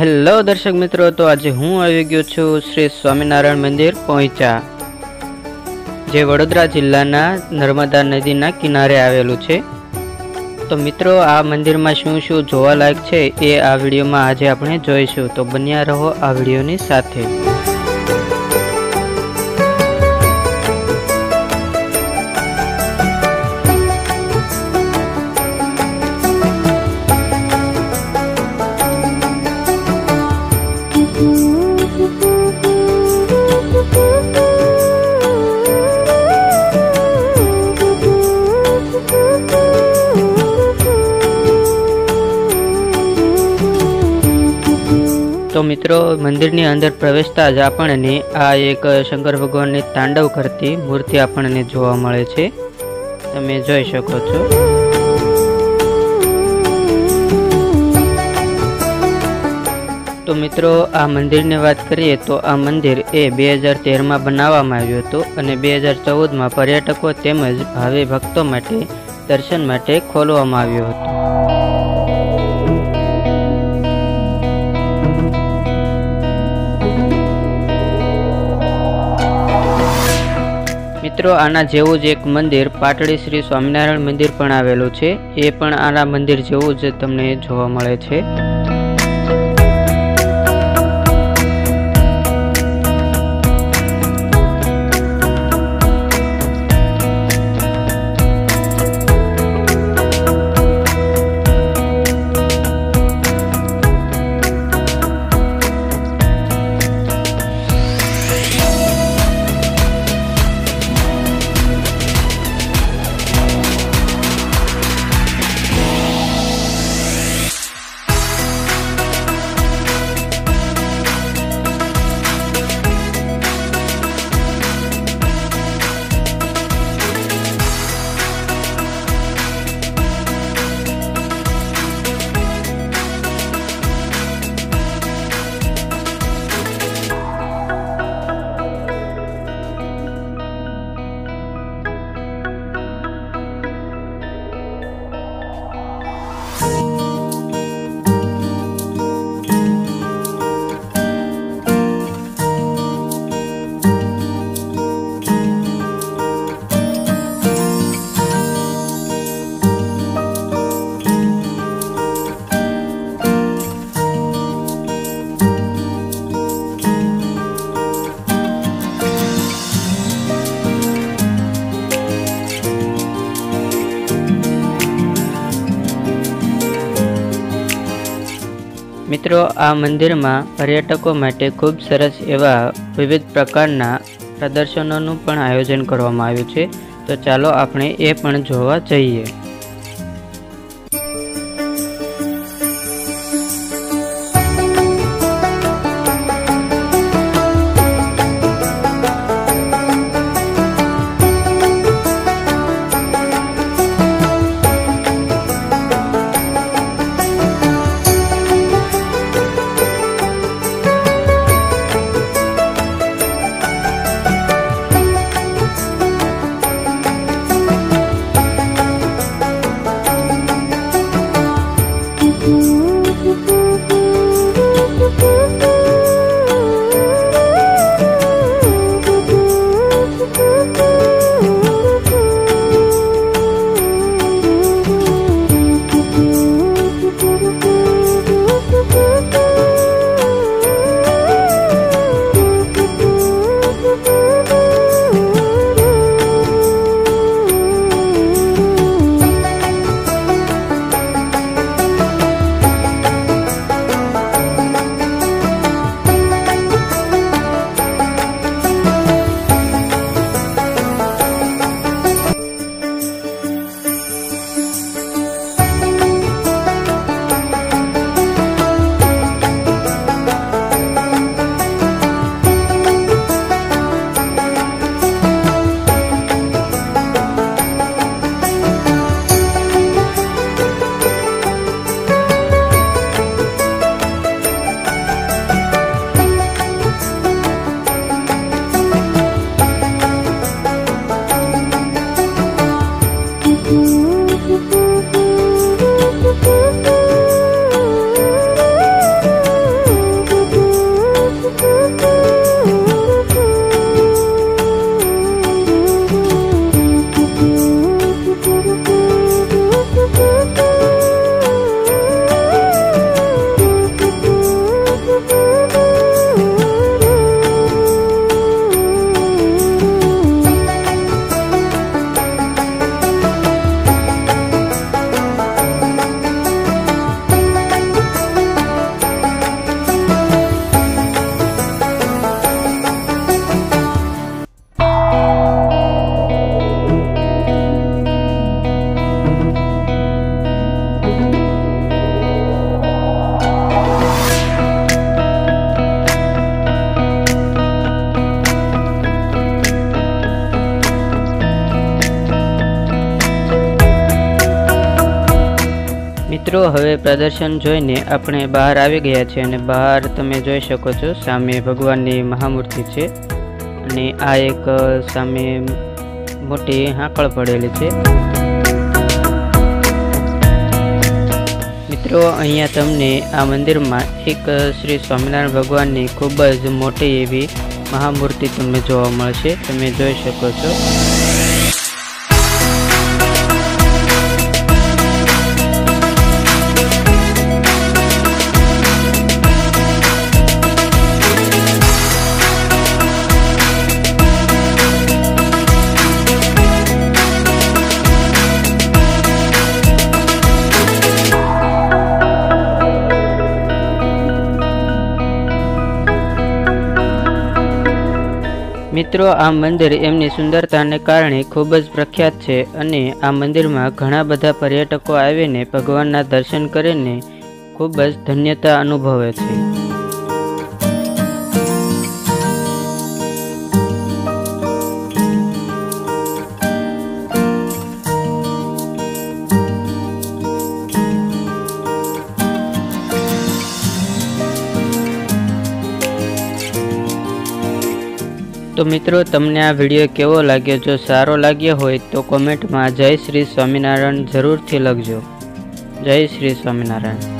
Hello દર્શક મિત્રો, તો આજે હું આવી ગયો છું શ્રી સ્વામિનારાયણ મંદિર પોઈચા, જે વડોદરા જિલ્લાના નર્મદા નદીના કિનારે આવેલું છે। તો મિત્રો, આ મંદિરમાં શું શું જોવાલાયક છે એ આ વિડીયોમાં આજે આપણે જોઈશું, તો બન્યા રહો આ વિડીયોની સાથે। तो मित्रों, मंदिर ની અંદર પ્રવેશતા જ આપણને આ એક શંકર ભગવાનની તાંડવ કરતી મૂર્તિ આપણને જોવા મળે છે, તમે જોઈ શકો છો। તો મિત્રો, આ મંદિરની વાત કરીએ તો આ મંદિર એ 2013 માં બનાવવામાં આવ્યું હતું અને 2014 માં પર્યટકો તેમજ ભાવિ ભક્તો માટે દર્શન માટે ખોલવામાં આવ્યું હતું। મિત્રો, આના જેવું જ એક મંદિર પાટડી શ્રી સ્વામિનારાયણ મંદિર પણ આવેલું છે, એ પણ આના મંદિર જેવું જ તમને જોવા મળે છે। મિત્રો, આ મંદિરમાં પર્યટકો માટે ખૂબ સરસ એવા વિવિધ પ્રકારના પ્રદર્શનોનું પણ આયોજન કરવામાં આવ્યું છે, તો ચાલો આપણે એ પણ જોવા જઈએ। मित्रों हवे प्रदर्शन जोईने आपणे बहार आवी गया छे अने बहार तमे जोई शको छो सामे भगवाननी महामूर्ति छे अने आ एक सामे मोटी हाकळ पड़ेली छे। मित्रों अहींया तमने आ मंदिर में एक श्री स्वामिनारायण भगवान की खूब ज मोटी एवी महामूर्ति तमने जोवा मळशे, तमे जोई शको छो। मित्रों आ मंदिर एमनी सुंदरता ने कारणे खूब ज प्रख्यात है अने आ मंदिर में घणा बधा पर्यटकों आवीने भगवानना दर्शन करीने खूब ज धन्यता अनुभवे छे। तो मित्रों तमने आ विडियो केवो लाग्यो? जो सारो लाग्यो होय तो कमेंट में जय श्री स्वामिनारायण जरूर थी लखजो। जय श्री स्वामिनारायण।